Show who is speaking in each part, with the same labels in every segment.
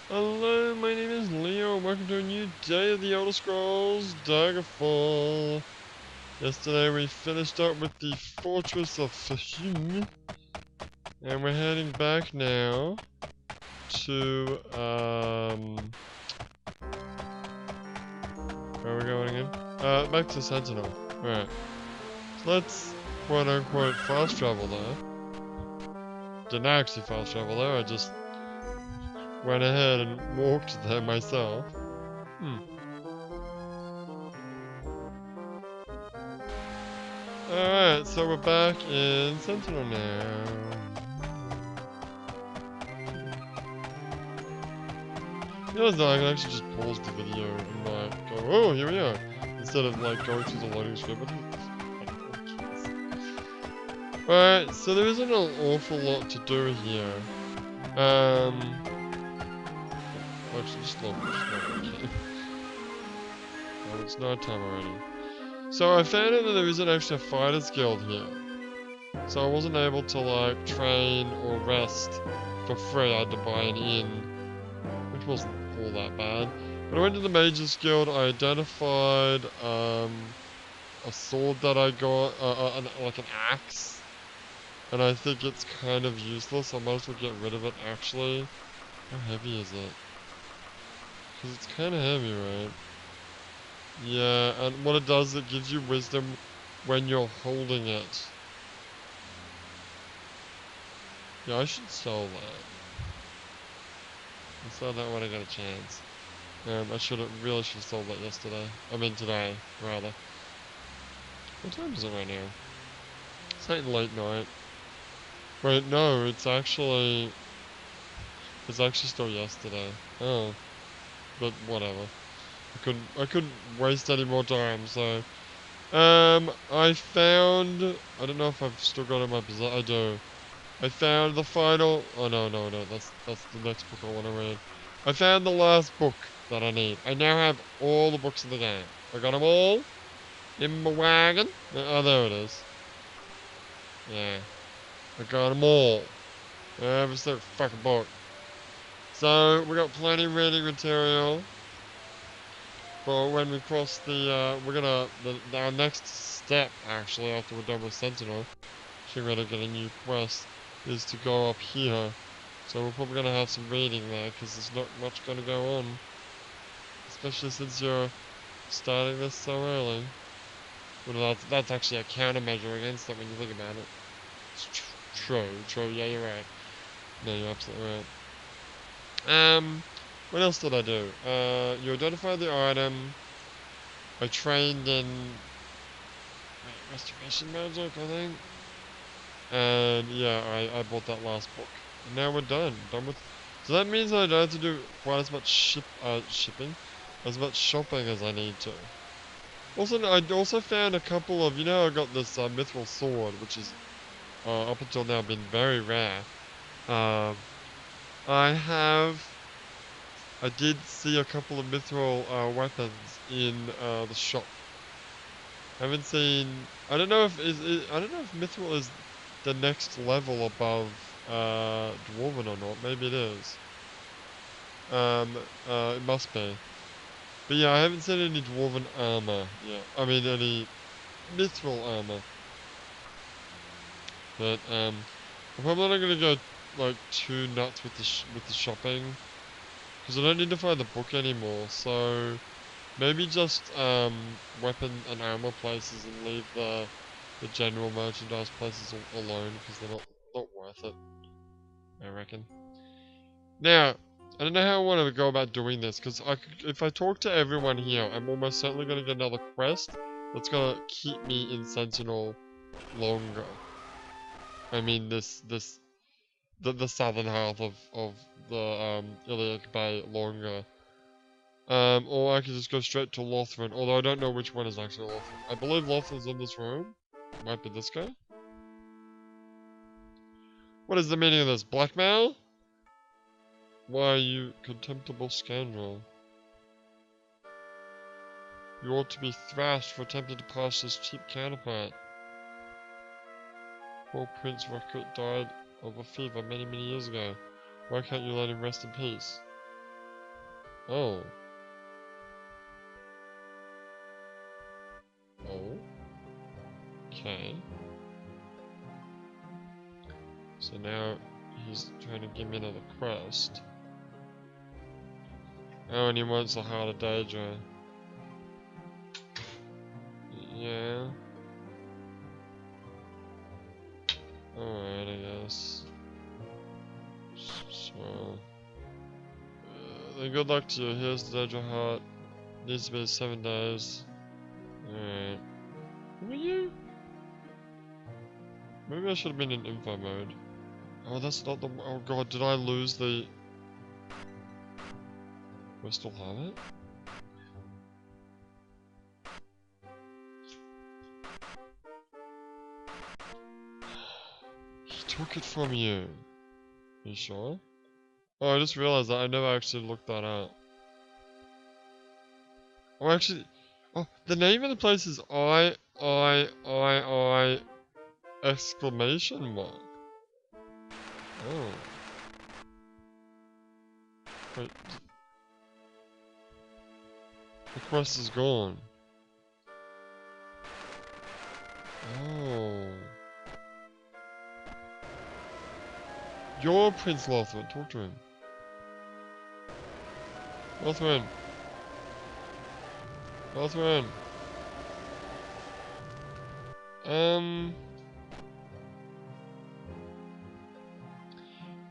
Speaker 1: Hello, my name is Leo, and welcome to a new day of the Elder Scrolls Daggerfall. Yesterday we finished up with the Fortress of Fahim, and we're heading back now to, where are we going again? Back to Sentinel. Alright. So let's, quote-unquote, fast travel there. Didn't actually fast travel there, I just went ahead and walked there myself. Alright, so we're back in Sentinel now. You know, I can actually just pause the video and like go, oh, here we are, instead of like going through the loading screen. Alright, so there isn't an awful lot to do here. Actually, just log okay. Oh, it's night time already. So I found out that there isn't actually a fighters guild here. So I wasn't able to like train or rest for free. I had to buy an inn, which wasn't all that bad. But I went to the Mages Guild. I identified a sword that I got, like an axe, and I think it's kind of useless. I might as well get rid of it. Actually, how heavy is it? Because it's kind of heavy, right? Yeah, and what it does, it gives you wisdom when you're holding it. Yeah, I should sell that. I'll sell that when I get a chance. Really should have sold that yesterday. I mean today, rather. What time is it right now? It's not late night. Wait, no, it's actually still yesterday. Oh, but whatever. I couldn't waste any more time, so. I don't know if I've still got it in my possession. I do. I found the final, oh no, that's the next book I want to read. I found the last book that I need. I now have all the books in the game. I got them all in my wagon. Oh, there it is. Yeah. I got them all. Every single fucking book. So, we got plenty of reading material for when we cross the, our next step, actually, after we're done with Sentinel, we're gonna get a new quest, is to go up here. So we're probably gonna have some reading there, because there's not much gonna go on. Especially since you're starting this so early. Well, that's actually a countermeasure against it when you think about it. It's true, yeah, you're right. No, you're absolutely right. What else did I do? You identified the item. I trained in Restoration Magic, I think. And yeah, I bought that last book. And now we're done. Done with. So that means I don't have to do quite as much shipping, as much shopping as I need to. Also, I also found a couple of, I got this mithril sword, which is up until now been very rare. Um, I did see a couple of mithril weapons in the shop. I haven't seen. I don't know if mithril is the next level above dwarven or not. Maybe it is. It must be. But yeah, I haven't seen any dwarven armor yet. I mean, any mithril armor. But I'm probably not gonna go like too nuts with the shopping, because I don't need to find the book anymore. So maybe just weapon and armor places and leave the general merchandise places alone, because they're not worth it, I reckon. Now, I don't know how I want to go about doing this, because if I talk to everyone here, I'm almost certainly going to get another quest that's going to keep me in Sentinel longer. I mean, the southern half of the Iliac Bay longer. Or I could just go straight to Lothran, although I don't know which one is actually Lothran. I believe Lothran's in this room. Might be this guy. What is the meaning of this? Blackmail? Why, you contemptible scoundrel. You ought to be thrashed for attempting to pass this cheap counterpart. Poor Prince Rocket died of a fever many years ago. Why can't you let him rest in peace? Oh. Oh. Okay. So now he's trying to give me another quest. Oh, and he wants the Heart of Daedra. Yeah. Alright, I guess. So, then good luck to you. Here's the Daedra Heart. Needs to be 7 days. Alright. Who are you? Maybe I should have been in info mode. Oh, that's not the. Oh god, did I lose the. Do I still have it? He took it from you. You sure? Oh, I just realized that I never actually looked that up. Oh, actually. Oh, the name of the place is I exclamation mark. Oh. Wait. The quest is gone. Oh. You're Prince Lothran. Talk to him. Lothran. Lothran.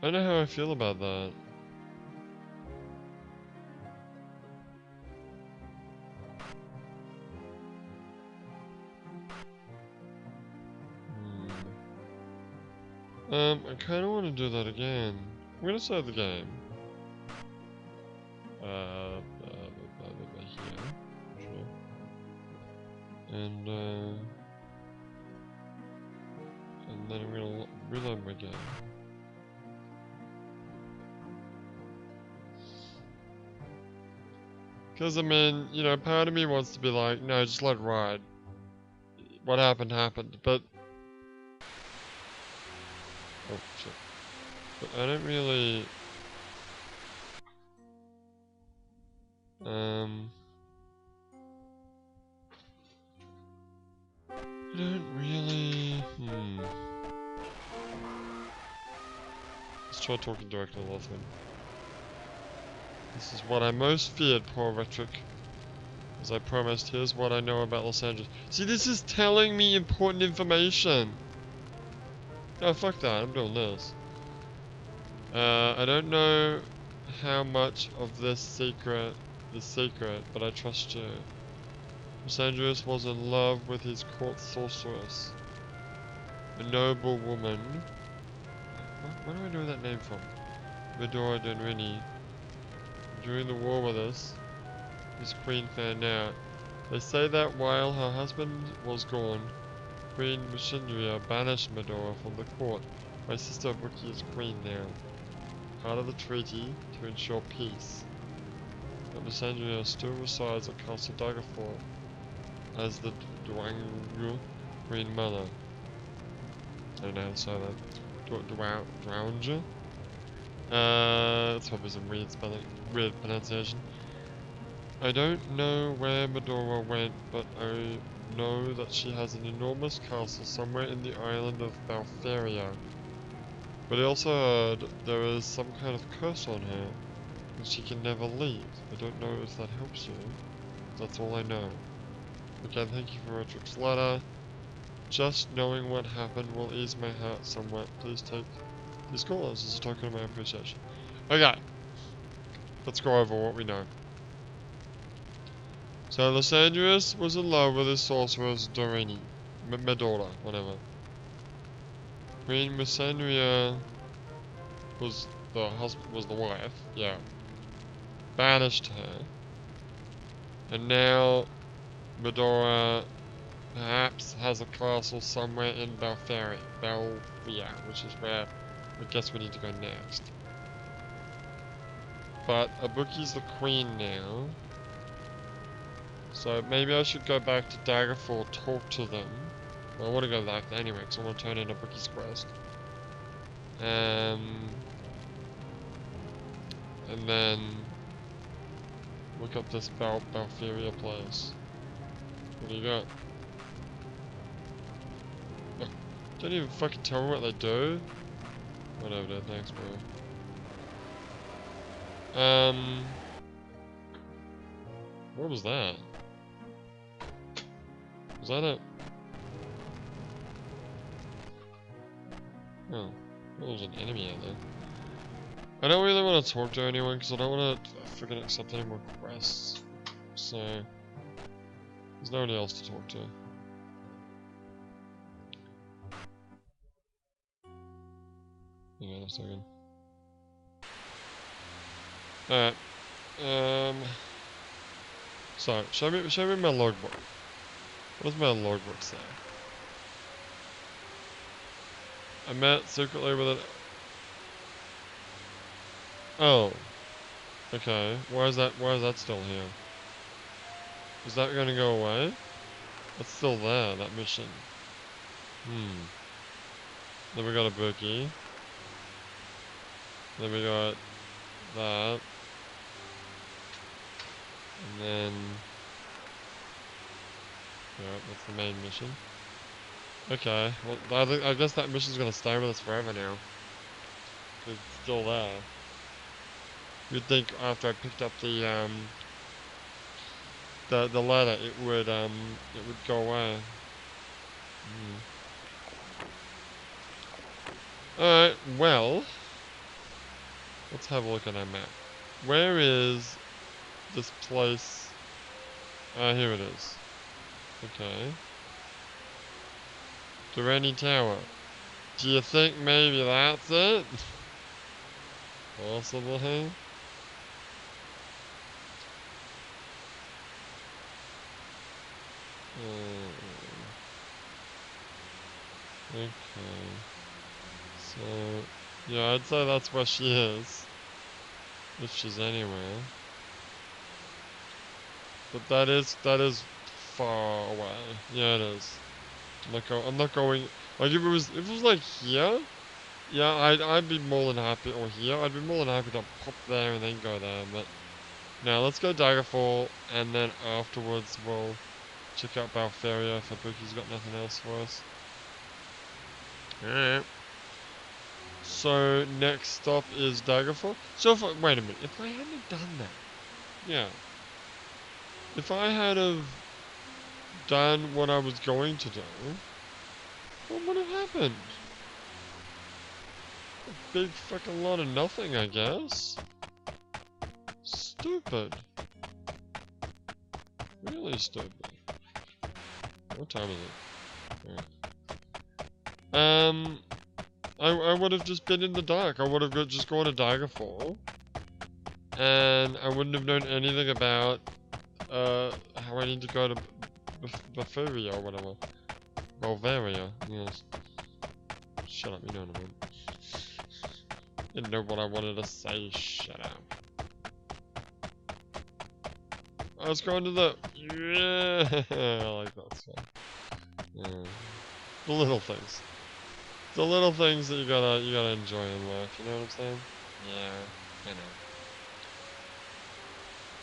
Speaker 1: I don't know how I feel about that. I kind of want to do that again. I'm gonna save the game. Here, sure. And then I'm gonna reload my game. Because, I mean, you know, part of me wants to be like, no, just let it ride. What happened, happened. But... Oh, shit. But I don't really... I don't really... Let's try talking directly to Lothran. This is what I most feared, poor Rhetoric. As I promised, here's what I know about Los Angeles. See, this is telling me important information! Oh, fuck that, I'm doing this. I don't know how much of this secret is secret, but I trust you. Los Angeles was in love with his court sorceress. A noble woman. Where do I know that name from? Medora Donrini. During the war with us, his queen found out. They say that while her husband was gone, Queen Mishindria banished Medora from the court. My sister Buki is queen now. Part of the treaty to ensure peace. But Mishindria still resides at Castle Daggerfall as the Dwangu Queen Mother. I don't know how to say that. Dwanger? That's probably some weird spelling, weird pronunciation. I don't know where Medora went, but I know that she has an enormous castle somewhere in the island of Balferia. But I also heard there is some kind of curse on her, and she can never leave. I don't know if that helps you. That's all I know. Again, thank you for Roderick's letter. Just knowing what happened will ease my heart somewhat. Please take these callers as a token of my appreciation. Okay. Let's go over what we know. So, Los Angeles was in love with his sorceress, Dorini. Medora, whatever. Queen Missandria was the husband, was the wife, yeah. Banished her. And now, Medora perhaps has a castle somewhere in Balferia, which is where I guess we need to go next. But Abuki's the queen now. So maybe I should go back to Daggerfall, talk to them. Well, I want to go back anyway, because I want to turn in Abuki's quest. And then look up this Balferia place. What do you got? Oh, don't even fucking tell me what they do. Whatever, dude. Thanks, bro. What was that? Was that a... Oh, there was an enemy out there. I don't really want to talk to anyone because I don't want to freaking accept any more quests. So, there's nobody else to talk to. Hang on a second. Alright. So, show me my logbook. What does my logbook say? I met secretly with an... Oh. Okay. Why is that still here? Is that gonna go away? It's still there, that mission. Then we got a bookie. Then we got that. And then... yeah, that's the main mission. Okay, well, I guess that mission's gonna stay with us forever now. 'Cause it's still there. You'd think after I picked up the letter, it would go away. Alright, well, let's have a look at our map. Where is this place? Ah, here it is. Okay. Durrani Tower. Do you think maybe that's it? Possibly. Okay. So, yeah, I'd say that's where she is. If she's anywhere. But that is far away. Yeah, it is. I'm not going. Like if it was like here, yeah, I'd be more than happy. Or here, I'd be more than happy to pop there and then go there. But now let's go Daggerfall, and then afterwards we'll check out Balferia if Ibuki's got nothing else for us. Alright. So next stop is Daggerfall. So if wait a minute, if I hadn't done that, yeah. If I had have done what I was going to do, what would have happened? A big fucking lot of nothing, I guess. Stupid. Really stupid. What time is it? Right. I would have just been in the dark. I would have just gone to Daggerfall. And I wouldn't have known anything about how I need to go to Bavaria or whatever. Bavaria, yes. Shut up, you know what I mean. Didn't know what I wanted to say, shut up. I was going to the... yeah, I like that stuff. Yeah. The little things. The little things that you gotta enjoy in life, you know what I'm saying? Yeah, I know.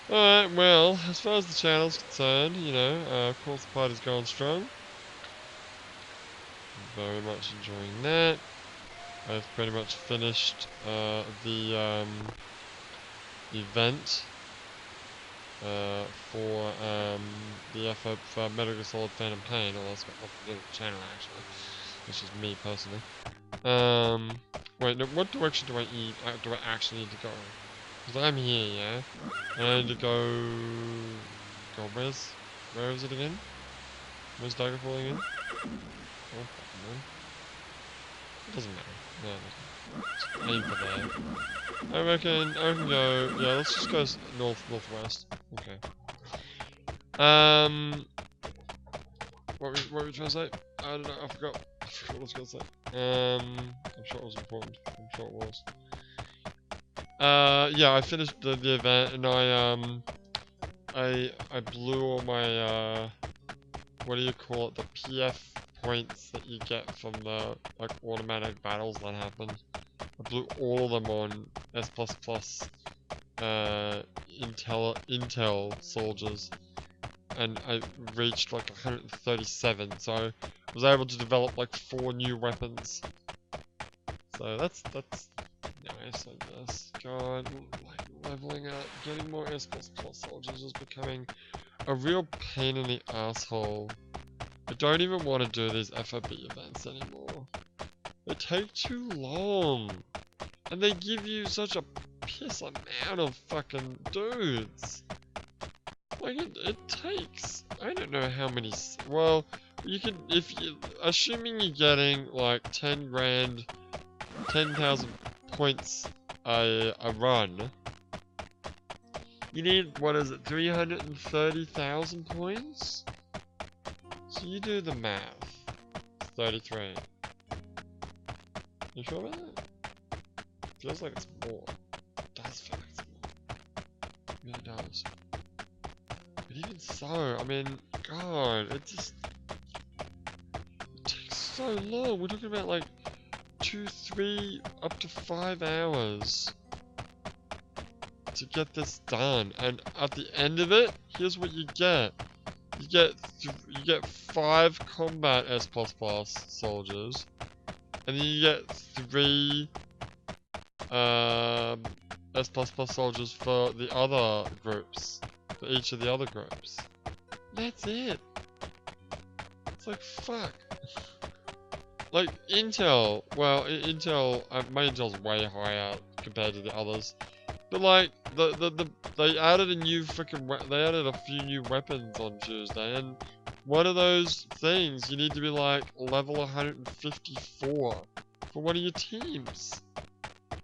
Speaker 1: Alright, well, as far as the channel's concerned, you know, of course the party's going strong. Very much enjoying that. I've pretty much finished the event for the effort for Metal Gear Solid Phantom Pain, although that's got nothing to do with the channel actually. It's just me personally. Wait, no, what direction do I actually need to go? Because I'm here, yeah? And I need to go... where is it again? Where's Daggerfall again? Oh, fucking man. It doesn't matter. No, it doesn't. Aim for there. I reckon go... yeah, let's just go northwest. Okay. What were we trying to say? I don't know, I forgot what I was going to say. I'm sure it was important. I'm sure it was. Yeah, I finished the event, and I blew all my, what do you call it, the PF points that you get from the, like, automatic battles that happen. I blew all of them on S++, Intel soldiers, and I reached like 137. So I was able to develop like 4 new weapons. So that's nice, I guess. God, like leveling up, getting more S++ soldiers is becoming a real pain in the asshole. I don't even want to do these FOB events anymore. They take too long. And they give you such a piss amount of fucking dudes. Like, it takes, I don't know how many, well, you can, if you, assuming you're getting like 10 grand, 10,000 points a run, you need, what is it, 330,000 points? So you do the math. It's 33. You sure about that? Feels like it's more. It does feel like it's more. It really does. But even so, I mean, God, it takes so long. We're talking about like 2, 3, up to 5 hours to get this done. And at the end of it, here's what you get. You get 5 combat S++ soldiers, and then you get 3 S++ soldiers for the other groups, for each of the other groups. That's it. It's like, fuck. Like, Intel, well, Intel, my Intel's way higher compared to the others. But like, they added a new freaking, they added a few new weapons on Tuesday, and one of those things, you need to be like level 154 for one of your teams.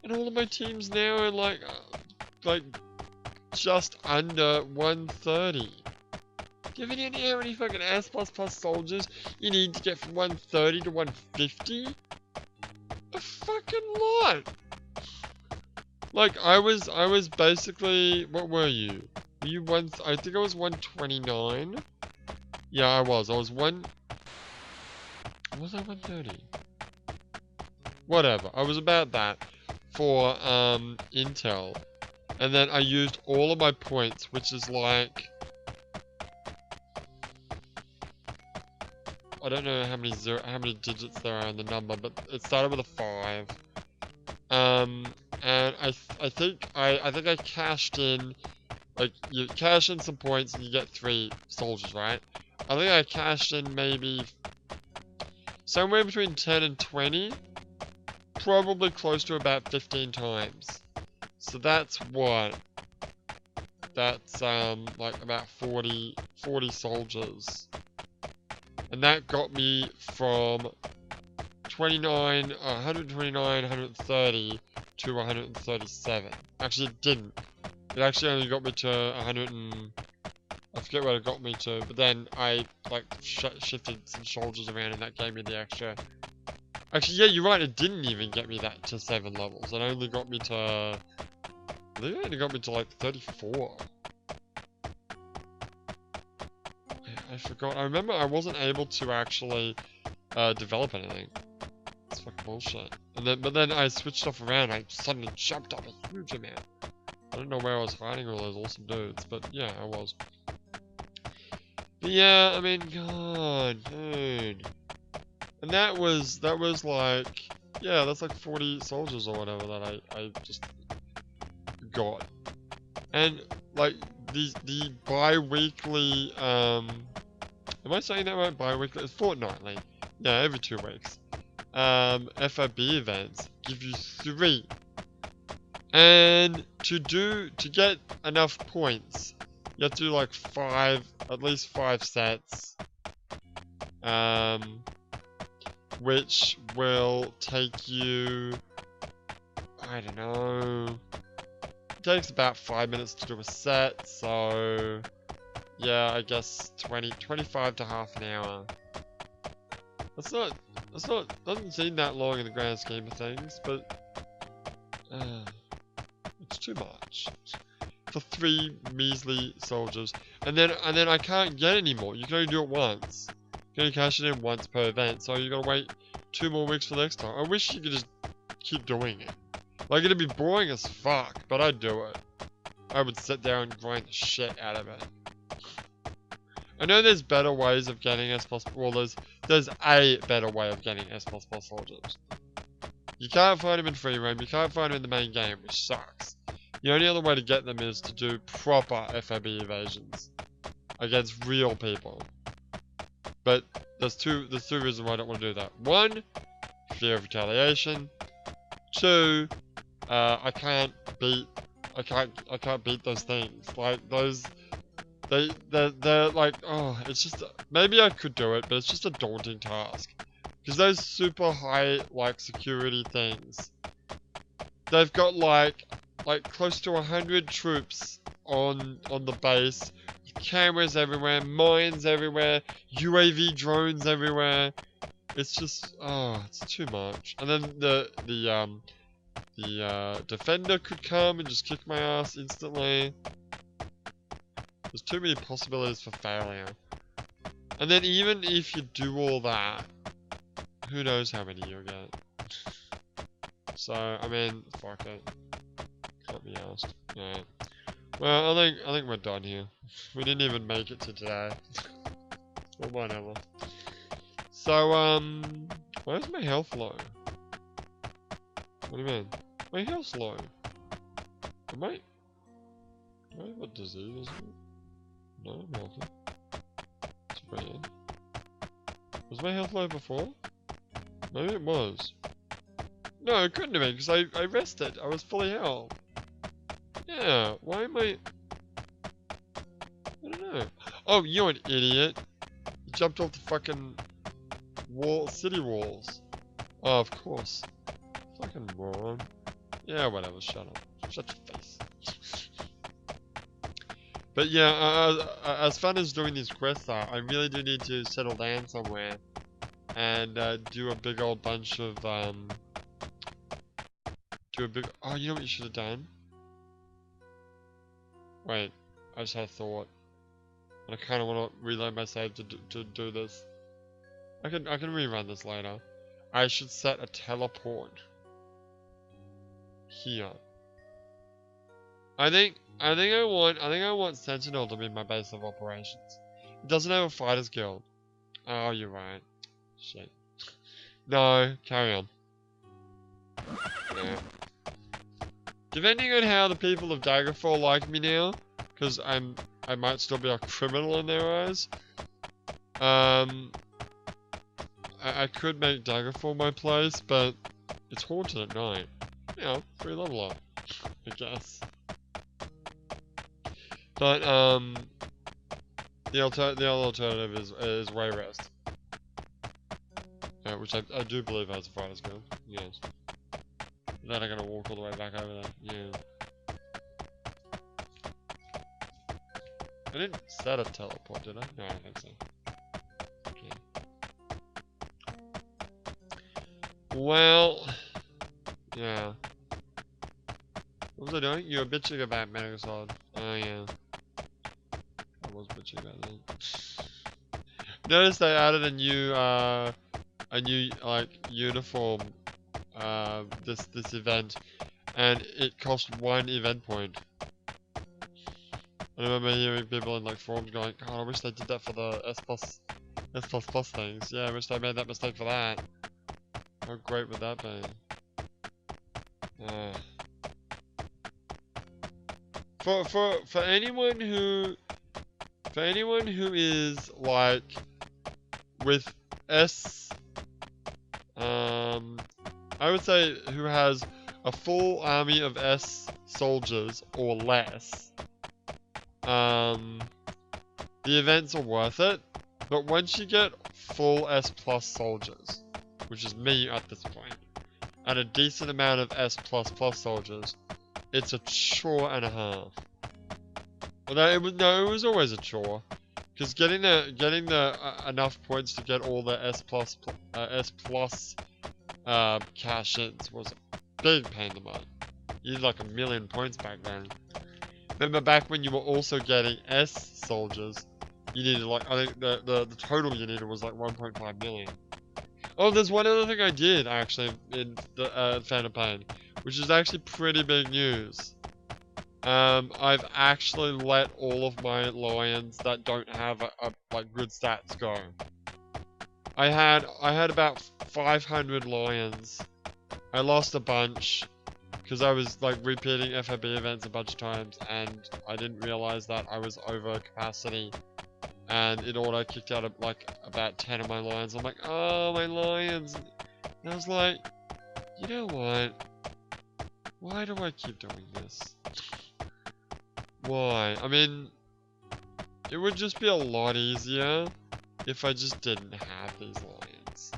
Speaker 1: And all of my teams now are like just under 130. Do you have any idea how many fucking S++ soldiers you need to get from 130 to 150? A fucking lot! Like, I was basically, what were you? Were you I think I was 129? Yeah, I was. I was was I 130? Whatever. I was about that for, Intel. And then I used all of my points, which is like, I don't know how many digits there are in the number, but it started with a 5. And I think I cashed in, like, you cash in some points and you get 3 soldiers, right? I think I cashed in maybe somewhere between 10 and 20, probably close to about 15 times. So that's what? That's like about 40 soldiers. And that got me from 129, 130 to 137. Actually, it didn't. It actually only got me to 100 and... I forget what it got me to, but then I, like, shifted some soldiers around and that gave me the extra... Actually, yeah, you're right, it didn't even get me that to 7 levels. It only got me to... I think it only got me to, like, 34. I forgot. I remember I wasn't able to actually develop anything. It's fucking bullshit. But then I switched stuff around. I suddenly jumped up a huge amount. I don't know where I was hiding all those awesome dudes, but yeah, I was. But yeah, I mean, God, dude. And that was like, yeah, that's like 40 soldiers or whatever that I just got. And like the bi-weekly, am I saying that right? Bi-weekly? It's fortnightly. Yeah, every 2 weeks. FOB events give you 3. And to get enough points, you have to do like 5, at least 5 sets. Which will take you, I don't know, it takes about 5 minutes to do a set, so yeah, I guess 25 to half an hour. Doesn't seem that long in the grand scheme of things, but it's too much for 3 measly soldiers. And then I can't get any more. You can only do it once. You can only cash it in once per event, so you gotta wait 2 more weeks for the next time. I wish you could just keep doing it. Like, it'd be boring as fuck, but I'd do it. I would sit there and grind the shit out of it. I know there's better ways of getting S++, well, there's a better way of getting S++ soldiers. You can't find them in free roam, you can't find them in the main game, which sucks. The only other way to get them is to do proper FOB evasions against real people. But there's two reasons why I don't want to do that. One, fear of retaliation. Two, I can't beat those things. Like those, they're like, oh, it's just, maybe I could do it, but it's just a daunting task. Because those super high, like, security things, they've got like close to 100 troops on the base, cameras everywhere, mines everywhere, UAV drones everywhere. It's just, oh, it's too much. And then the defender could come and just kick my ass instantly. There's too many possibilities for failure. And then even if you do all that, who knows how many you'll get. So, I mean, fuck it. Can't be asked. Yeah. Well, I think we're done here. We didn't even make it to today. Or whatever. So, why is my health low? What do you mean? My health's low. Am I have a disease? No, I'm healthy. It's weird. Was my health low before? Maybe it was. No, it couldn't have been, because I rested. I was fully healed. Yeah, why am I don't know. Oh, you're an idiot. You jumped off the fucking city walls. Oh, of course. Fucking moron. Yeah, whatever, shut up. Shut your face. But yeah, as fun as doing these quests are, I really do need to settle down somewhere. And do a big old bunch of, oh, you know what you should have done? Wait, I just had a thought. And I kind of want to reload my save to do this. I can rerun this later. I should set a teleport here. I think I want Sentinel to be my base of operations. It doesn't have a fighters guild. Oh, you're right. Shit. No, carry on. Yeah. Depending on how the people of Daggerfall like me now, because I might still be a criminal in their eyes. I could make Daggerfall my place, but it's haunted at night. You know, free level up, I guess. But the other alternative is Wayrest, which I do believe has a fighters guild. Yes. Then I gotta walk all the way back over there. Yeah. I didn't set a teleport, did I? No, I don't think so. Okay. Well, yeah. What was I doing? You were bitching about Metal Solid. Oh yeah. I was bitching about that. Notice they added a new like uniform this event, and it cost 1 event point. I remember hearing people in like forums going, God, I wish they did that for the S++ things. Yeah, I wish they made that mistake for that. How great would that be? For anyone who is like with S, I would say who has a full army of S soldiers or less, the events are worth it, but once you get full S+ soldiers, which is me at this point, and a decent amount of S++ soldiers, it's a chore and a half. Although it was always a chore, because getting the enough points to get all the S+ cash-ins was a big pain in the butt. You need like 1,000,000 points back then. Remember back when you were also getting S soldiers, you needed like, I think the total you needed was like 1.5 million. Oh, there's one other thing I did actually in the Phantom Pain, which is actually pretty big news. I've actually let all of my lions that don't have like good stats go. I had about 500 lions. I lost a bunch because I was like repeating FOB events a bunch of times, and I didn't realize that I was over capacity, and it auto kicked out of like about 10 of my lions. I'm like, oh, my lions. And I was like, you know what? Why do I keep doing this? Why? I mean, it would just be a lot easier if I just didn't have these lions.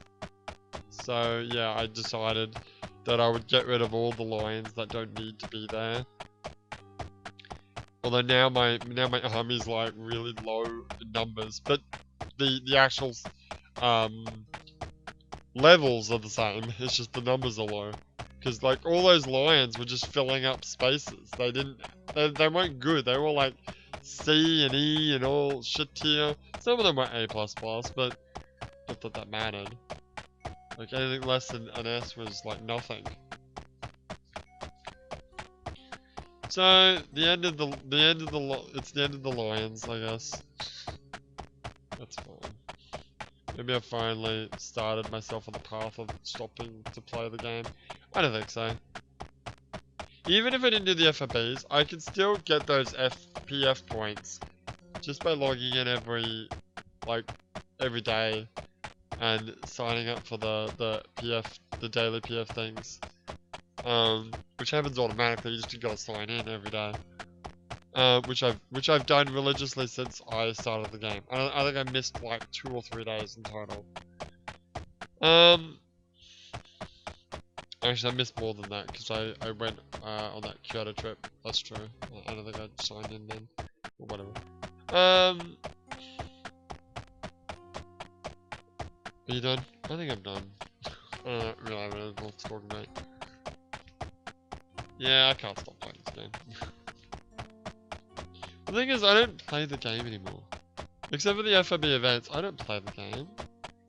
Speaker 1: So yeah, I decided that I would get rid of all the lions that don't need to be there. Although now my army's like really low in numbers, but the actual levels are the same. It's just the numbers are low. Because like all those lions were just filling up spaces. They weren't good. They were like C and E and all shit tier. Some of them were A++, but not that that mattered. Like anything less than an S was like nothing. So it's the end of the lions, I guess. That's fine. Maybe I finally started myself on the path of stopping to play the game. I don't think so. Even if I didn't do the FFBs, I could still get those FPF points just by logging in every day and signing up for the daily PF things. Which happens automatically. You just gotta sign in every day. Which I've done religiously since I started the game. I think I missed like 2 or 3 days in total. Actually, I missed more than that because I went on that Kyoto trip. That's true. I don't think I signed in then, or whatever. Are you done? I think I'm done. I don't really have anything else to talk about. Yeah, I can't stop playing this game. The thing is, I don't play the game anymore. Except for the FOB events, I don't play the game.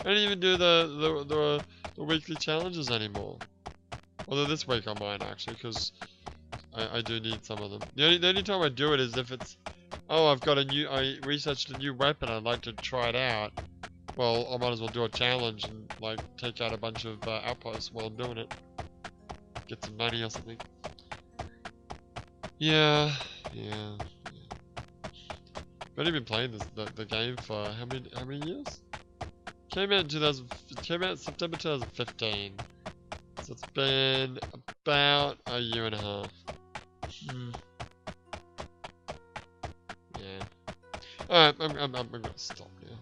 Speaker 1: I don't even do the weekly challenges anymore. Although this week I might actually, because I do need some of them. The only time I do it is if it's, oh, I researched a new weapon, I'd like to try it out. Well, I might as well do a challenge and like take out a bunch of outposts while I'm doing it. Get some money or something. Yeah. I've only been playing the game for how many years? Came out September 2015. So it's been about a year and a half. Yeah. Alright, I'm gonna stop now.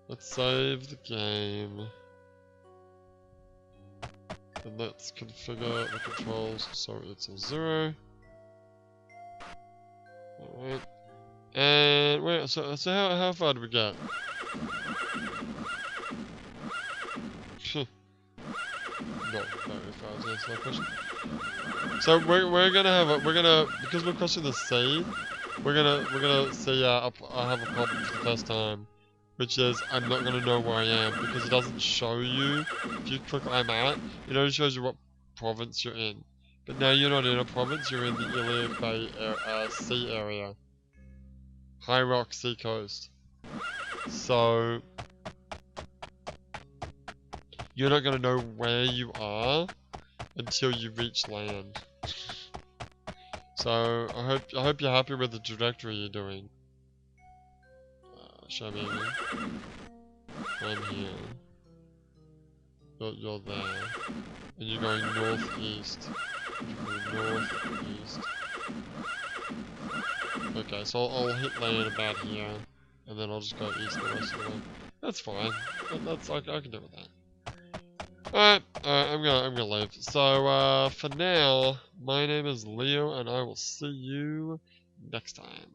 Speaker 1: Let's save the game. And let's configure the controls so it's a 0. Alright. And wait, so how far did we get? Not very far, that's no question. So we're gonna because we're crossing the sea, we're gonna see I have a problem for the first time, which is I'm not gonna know where I am because it doesn't show you. If you click I'm at, it only shows you what province you're in. But now you're not in a province, you're in the Iliac Bay sea area. High Rock Sea Coast. So you're not gonna know where you are until you reach land. So I hope you're happy with the trajectory you're doing. Show me again. I'm here. You're there. And you're going northeast. Northeast. Okay, so I'll hit land about here, and then I'll just go east the rest of the way. That's fine. I can deal with that. Alright, I'm gonna leave. So for now, my name is Leo, and I will see you next time.